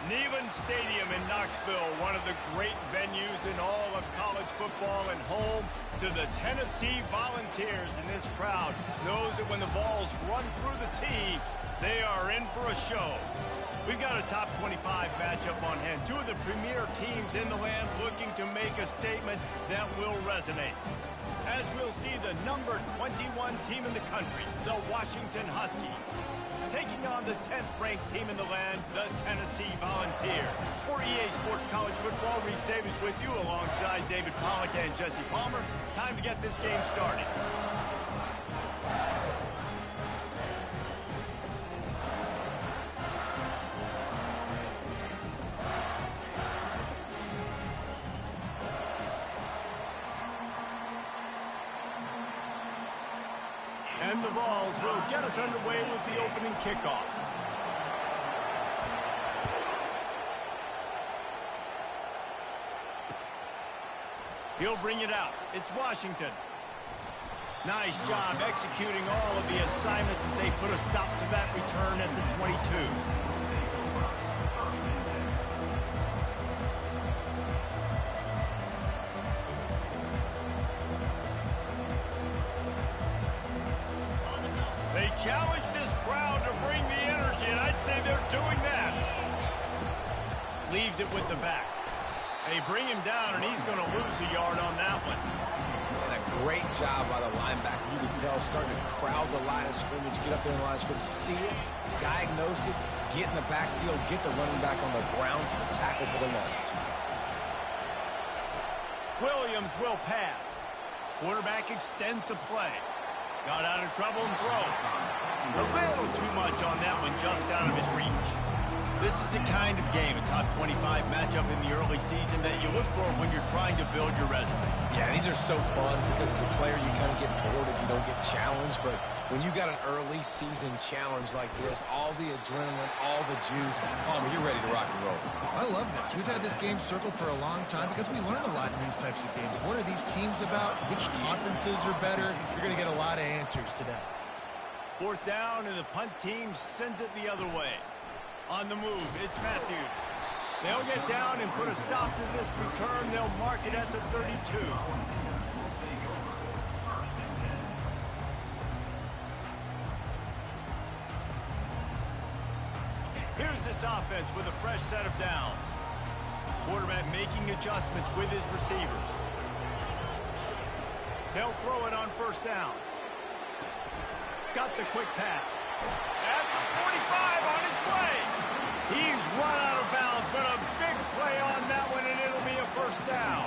Neyland Stadium in Knoxville, one of the great venues in all of college football, and home to the Tennessee Volunteers. And this crowd knows that when the balls run through the tee, they are in for a show. We've got a top 25 matchup on hand. Two of the premier teams in the land looking to make a statement that will resonate. As we'll see the number 21 team in the country, the Washington Huskies, taking on the 10th-ranked team in the land, the Tennessee Volunteers. For EA Sports College Football, Reese Davis with you alongside David Pollack and Jesse Palmer. Time to get this game started. And the Vols will get us underway with the opening kickoff. He'll bring it out. It's Washington. Nice job executing all of the assignments as they put a stop to that return at the 22. They challenge this crowd to bring the energy, and I'd say they're doing that. Leaves it with the back. They bring him down, and he's going to lose a yard on that one. And a great job by the linebacker. You can tell starting to crowd the line of scrimmage, get up there in the line of scrimmage, see it, diagnose it, get in the backfield, get the running back on the ground for the tackle for the loss. Williams will pass. Quarterback extends the play. Got out of trouble and throws. A little too much on that one, just out of his reach. This is the kind of game, a top 25 matchup in the early season, that you look for when you're trying to build your resume. Yeah, these are so fun because as a player you kind of get bored if you don't get challenged, but when you got an early season challenge like this, all the adrenaline, all the juice, Palmer, you're ready to rock and roll. I love this. We've had this game circled for a long time because we learn a lot in these types of games. What are these teams about? Which conferences are better? You're going to get a lot of answers today. Fourth down, and the punt team sends it the other way. On the move, it's Matthews. They'll get down and put a stop to this return. They'll mark it at the 32. Here's this offense with a fresh set of downs. Quarterback making adjustments with his receivers. They'll throw it on first down. Got the quick pass. At the 45 on its way. He's run out of bounds, but a big play on that one, and it'll be a first down.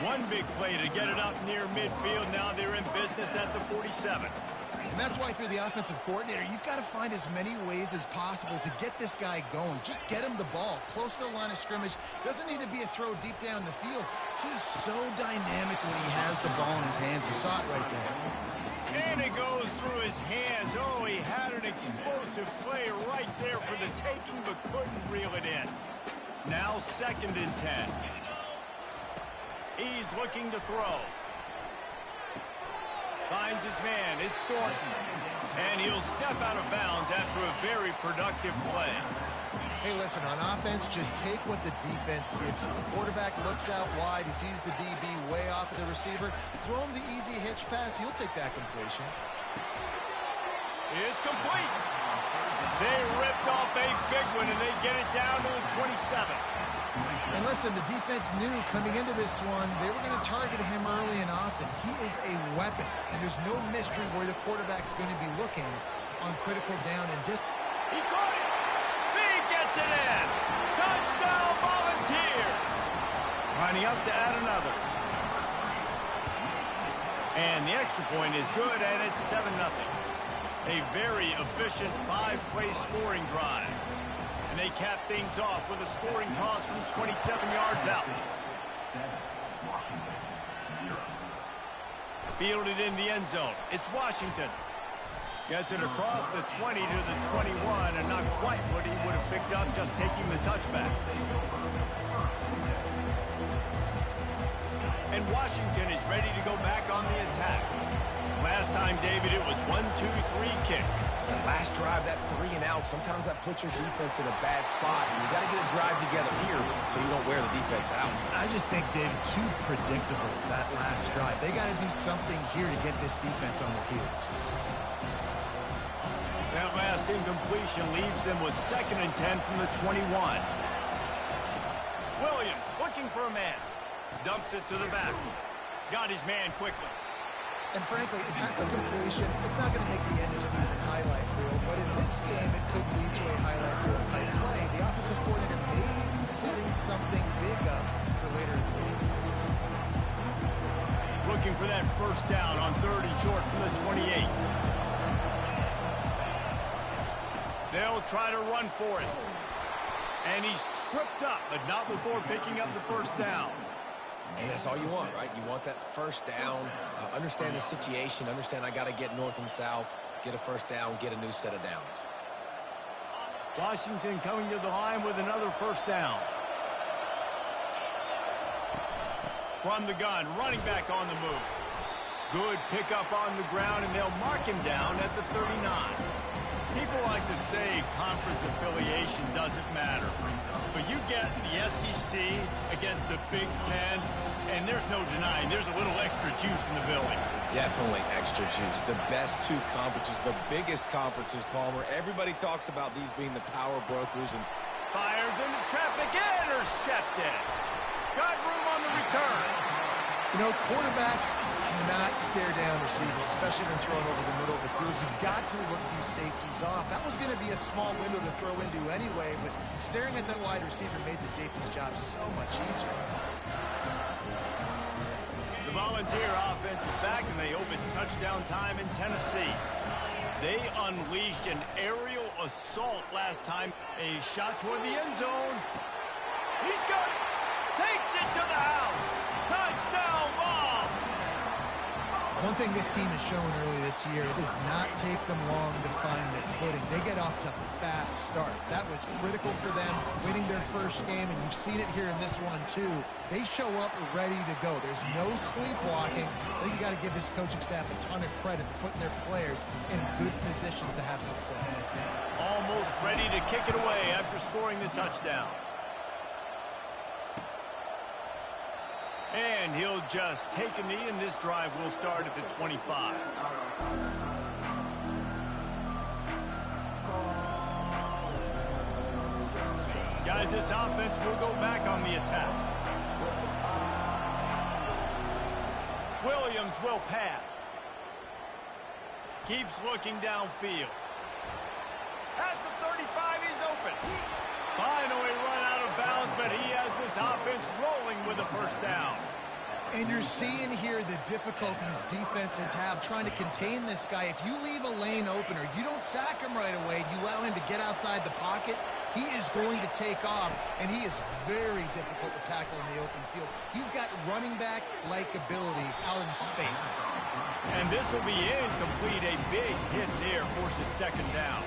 One big play to get it up near midfield. Now they're in business at the 47. And that's why through the offensive coordinator, you've got to find as many ways as possible to get this guy going. Just get him the ball close to the line of scrimmage. Doesn't need to be a throw deep down the field. He's so dynamic when he has the ball in his hands. You saw it right there. And it goes through his hands. Oh, he had an explosive play right there for the taking, but couldn't reel it in. Now 2nd and 10. He's looking to throw. Finds his man. It's Thornton. And he'll step out of bounds after a very productive play. Hey, listen, on offense, just take what the defense gives you. The quarterback looks out wide. He sees the DB way off of the receiver. Throw him the easy hitch pass. He'll take that completion. It's complete. They ripped off a big one, and they get it down to the 27. And listen, the defense knew coming into this one, they were going to target him early and often. He is a weapon, and there's no mystery where the quarterback's going to be looking on critical down and distance. He caught it. Gets it in. Touchdown, Volunteer. Lining up to add another. And the extra point is good, and it's 7-0. A very efficient 5-play scoring drive. And they cap things off with a scoring toss from 27 yards out. Fielded in the end zone. It's Washington. Gets it across the 20 to the 21, and not quite what he would have picked up just taking the touchback. And Washington is ready to go back on the attack. Last time David, it was 1-2-3 kick. That last drive, that 3 and out, sometimes that puts your defense in a bad spot. And you got to get a drive together here so you don't wear the defense out. I just think, David, too predictable, that last drive. They got to do something here to get this defense on their heels. That last incompletion leaves them with 2nd and 10 from the 21. Williams looking for a man. Dumps it to the back. Got his man quickly. And frankly, if that's a completion, it's not going to make the end of season highlight reel. But in this game, it could lead to a highlight reel type play. The offensive coordinator may be setting something big up for later in the game. Looking for that first down on 3rd and short from the 28. They'll try to run for it. And he's tripped up, but not before picking up the first down. And that's all you want, right? You want that first down, understand the situation, understand I got to get north and south, get a first down, get a new set of downs. Washington coming to the line with another first down. From the gun, running back on the move. Good pickup on the ground, and they'll mark him down at the 39. People like to say conference affiliation doesn't matter. But you get the SEC against the Big Ten, and there's no denying there's a little extra juice in the building. Definitely extra juice. The best 2 conferences, the biggest conferences, Palmer. Everybody talks about these being the power brokers. And fires into traffic, intercepted. Got room on the return. You know, quarterbacks cannot stare down receivers, especially when thrown over the middle of the field. You've got to look these safeties off. That was going to be a small window to throw into anyway, but staring at that wide receiver made the safety's job so much easier. The Volunteer offense is back, and they hope it's touchdown time in Tennessee. They unleashed an aerial assault last time. A shot toward the end zone. He's got it. Takes it to the house. Touchdown ball. One thing this team has shown early this year, it does not take them long to find their footing. They get off to fast starts. That was critical for them, winning their first game, and you've seen it here in this one too. They show up ready to go. There's no sleepwalking. I think you got to give this coaching staff a ton of credit for putting their players in good positions to have success. Almost ready to kick it away after scoring the touchdown. And he'll just take a knee, and this drive will start at the 25. Guys, this offense will go back on the attack. Williams will pass. Keeps looking downfield. At the 35, he's open. Finally run out of bounds, but he has this offense rolling with a first down. And you're seeing here the difficulties defenses have trying to contain this guy. If you leave a lane open or you don't sack him right away, you allow him to get outside the pocket, he is going to take off, and he is very difficult to tackle in the open field. He's got running back-like ability out in space. And this will be incomplete. A big hit there forces 2nd down.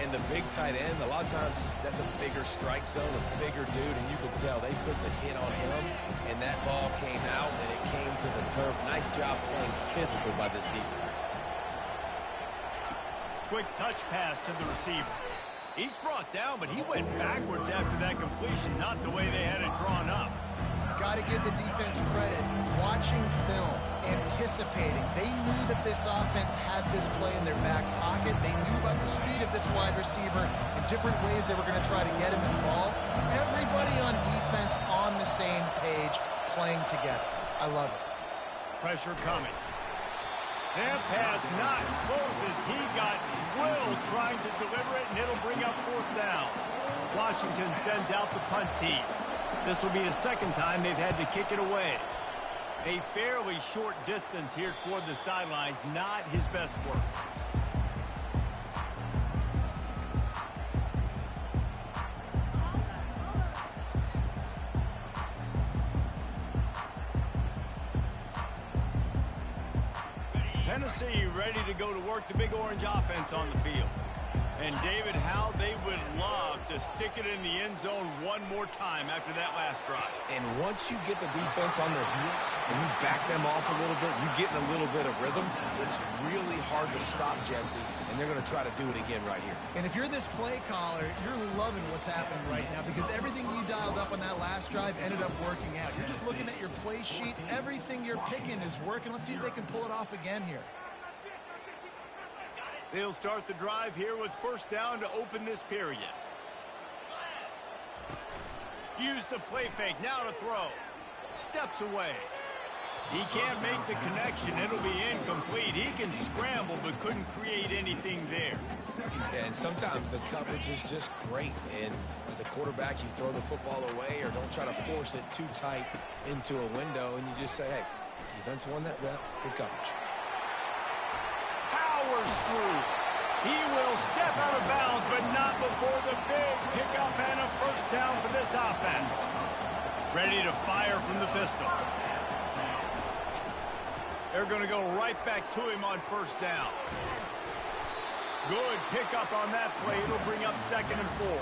And the big tight end, a lot of times that's a bigger strike zone, a bigger dude, and you can tell they put the hit on him, and that ball came out, and it came to the turf. Nice job playing physical by this defense. Quick touch pass to the receiver. He's brought down, but he went backwards after that completion, not the way they had it drawn up. Got to give the defense credit. Watching film, anticipating. They knew that this offense had this play in their back pocket. They knew about the speed of this wide receiver and different ways they were going to try to get him involved. Everybody on defense on the same page, playing together. I love it. Pressure coming. That pass not close as he got drilled trying to deliver it, and it'll bring up 4th down. Washington sends out the punt team. This will be the 2nd time they've had to kick it away. A fairly short distance here toward the sidelines, not his best work. Tennessee ready to go to work, the Big Orange offense on the field. And, David, how they would love to stick it in the end zone one more time after that last drive. And once you get the defense on their heels and you back them off a little bit, you get in a little bit of rhythm, it's really hard to stop, Jesse, and they're going to try to do it again right here. And if you're this play caller, you're loving what's happening right now because everything you dialed up on that last drive ended up working out. You're just looking at your play sheet. Everything you're picking is working. Let's see if they can pull it off again here. They'll start the drive here with first down to open this period. Use the play fake, now to throw. Steps away. He can't make the connection. It'll be incomplete. He can scramble but couldn't create anything there. And sometimes the coverage is just great. And as a quarterback, you throw the football away or don't try to force it too tight into a window, and you just say, hey, defense won that rep. Good coverage. Powers through. He will step out of bounds, but not before the big pickup and a first down for this offense. Ready to fire from the pistol. They're going to go right back to him on first down. Good pickup on that play. It'll bring up 2nd and 4.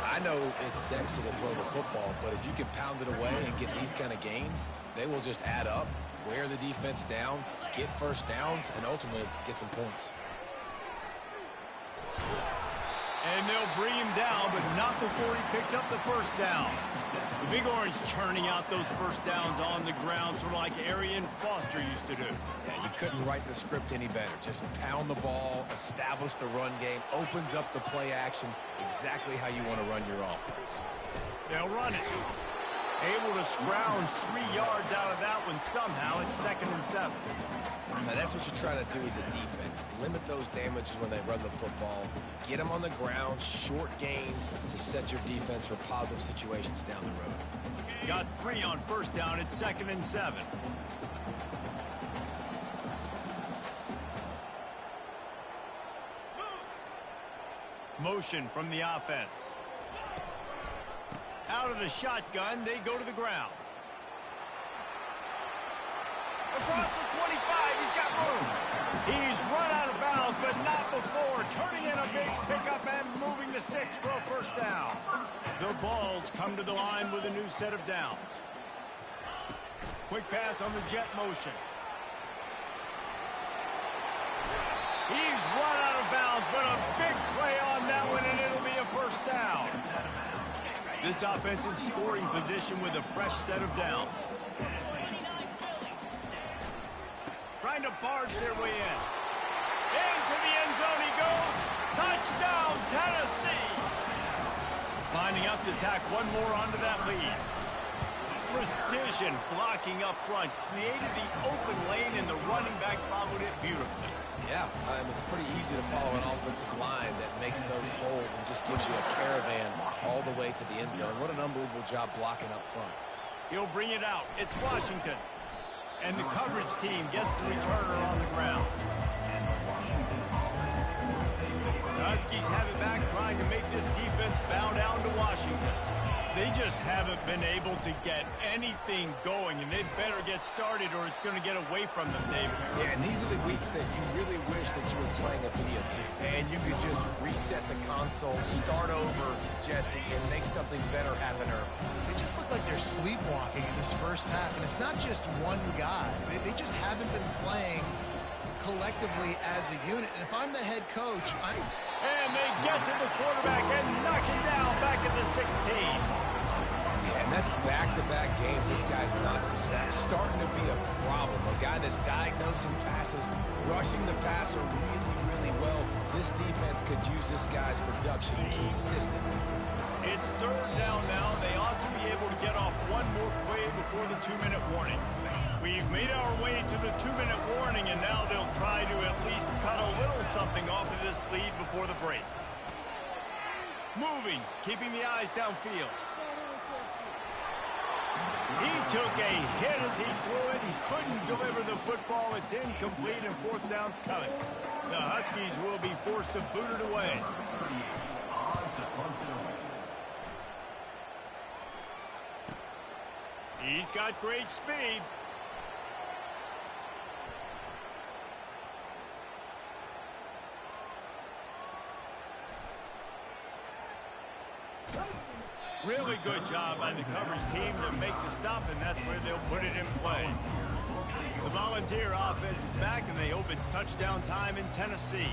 I know it's sexy to throw the football, but if you can pound it away and get these kind of gains, they will just add up, wear the defense down, get first downs, and ultimately get some points. And they'll bring him down, but not before he picks up the first down. The Big Orange churning out those first downs on the ground, sort of like Arian Foster used to do. Yeah, you couldn't write the script any better. Just pound the ball, establish the run game, opens up the play action, exactly how you want to run your offense. They'll run it. Able to scrounge 3 yards out of that one somehow. It's 2nd and 7. Now that's what you try to do as a defense. Limit those damages when they run the football. Get them on the ground, short gains to set your defense for positive situations down the road. Got 3 on first down. It's 2nd and 7. Motion from the offense. Out of the shotgun, they go to the ground. Across the 25, he's got room. He's run out of bounds, but not before. Turning in a big pickup and moving the sticks for a first down. The Vols come to the line with a new set of downs. Quick pass on the jet motion. He's run out of bounds, but a big play on that one, and it'll be a first down. This offense in scoring position with a fresh set of downs. Trying to barge their way in. Into the end zone he goes. Touchdown, Tennessee. Lining up to tack one more onto that lead. Precision blocking up front. Created the open lane, and the running back followed it beautifully. Yeah, it's pretty easy to follow an offensive line that makes those holes and just gives you a caravan all the way to the end zone. What an unbelievable job blocking up front. He'll bring it out. It's Washington. And the coverage team gets the returner on the ground. The Huskies have it back, trying to make this defense bow down to Washington. They just haven't been able to get anything going, and they better get started or it's going to get away from them, David. Yeah, and these are the weeks that you really wish that you were playing a video game. And you could just reset the console, start over, Jesse, and make something better happen early. They just look like they're sleepwalking in this first half, and it's not just one guy. They just haven't been playing collectively as a unit. And if I'm the head coach, And they get to the quarterback and knock him down back at the 16. Yeah, and that's back-to-back games this guy's notched a sack. Starting to be a problem. A guy that's diagnosing passes, rushing the passer really, really well. This defense could use this guy's production consistently. It's third down now. They ought to be able to get off one more play before the 2-minute warning. We've made our way to the 2-minute warning, and now they'll try to at least cut a little something off of this lead before the break. Moving, keeping the eyes downfield. He took a hit as he threw it and couldn't deliver the football. It's incomplete, and fourth down's coming. The Huskies will be forced to boot it away. He's got great speed. Really good job by the coverage team to make the stop, and that's where they'll put it in play. The Volunteer offense is back, and they hope it's touchdown time in Tennessee.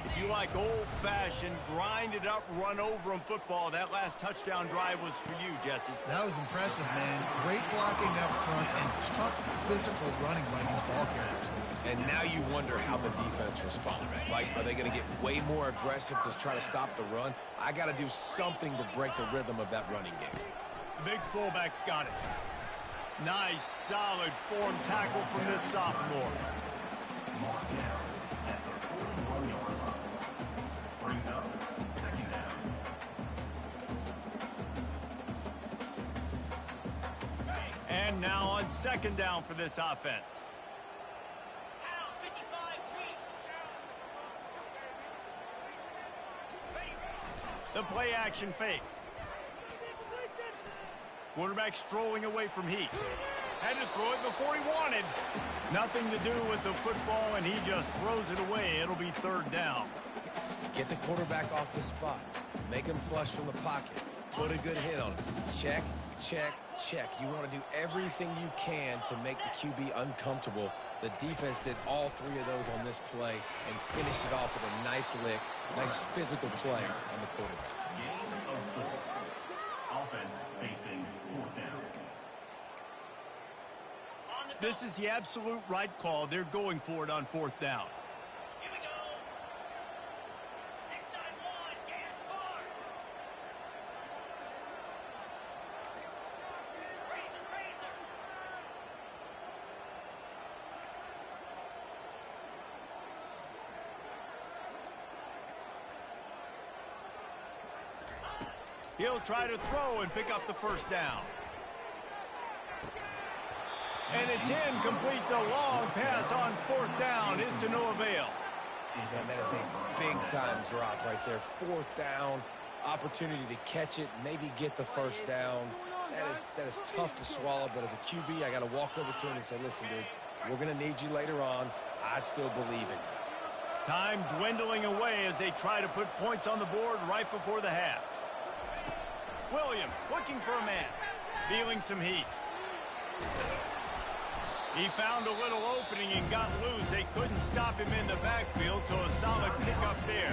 If you like old-fashioned, grind-it-up, run-over-'em football, that last touchdown drive was for you, Jesse. That was impressive, man. Great blocking up front and tough physical running by these ball carriers. And now you wonder how the defense responds. Like, are they going to get way more aggressive to try to stop the run? I got to do something to break the rhythm of that running game. The big fullback's got it. Nice, solid form tackle from this sophomore. And now on second down for this offense. The play action fake. Quarterback strolling away from heat. Had to throw it before he wanted. Nothing to do with the football, and he just throws it away. It'll be third down. Get the quarterback off the spot. Make him flush from the pocket. Put a good hit on him. Check, check, check. You want to do everything you can to make the QB uncomfortable. The defense did all three of those on this play and finished it off with a nice lick, nice physical play on the quarterback. Offense facing fourth down. This is the absolute right call. They're going for it on fourth down. Here we go. 691, gas bar. Razor. He'll try to throw and pick up the first down. And it's incomplete. The long pass on fourth down is to no avail. Man, that is a big-time drop right there. Fourth down, opportunity to catch it, maybe get the first down. That is tough to swallow, but as a QB, I got to walk over to him and say, listen, dude, we're going to need you later on. I still believe in you. Time dwindling away as they try to put points on the board right before the half. Williams looking for a man, feeling some heat. He found a little opening and got loose. They couldn't stop him in the backfield, so a solid pickup there.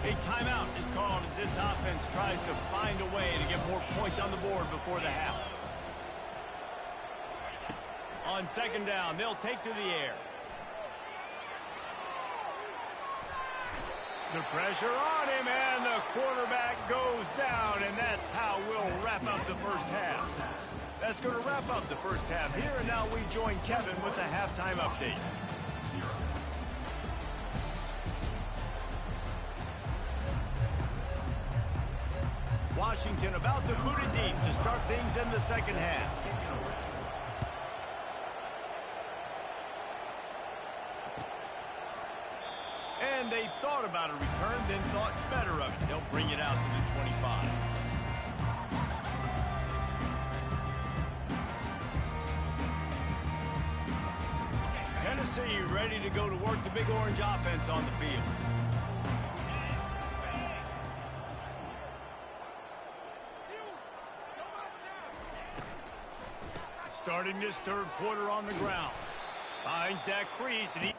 A timeout is called as this offense tries to find a way to get more points on the board before the half. On second down, they'll take to the air. The pressure on him, and the quarterback goes down, and that's how we'll wrap up the first half. That's going to wrap up the first half here, and now we join Kevin with the halftime update. Washington about to boot it deep to start things in the second half. And they thought about a return, then thought better of it. They'll bring it out to the 25. Tennessee ready to go to work the Big Orange offense on the field. Starting this third quarter on the ground. Finds that crease, and he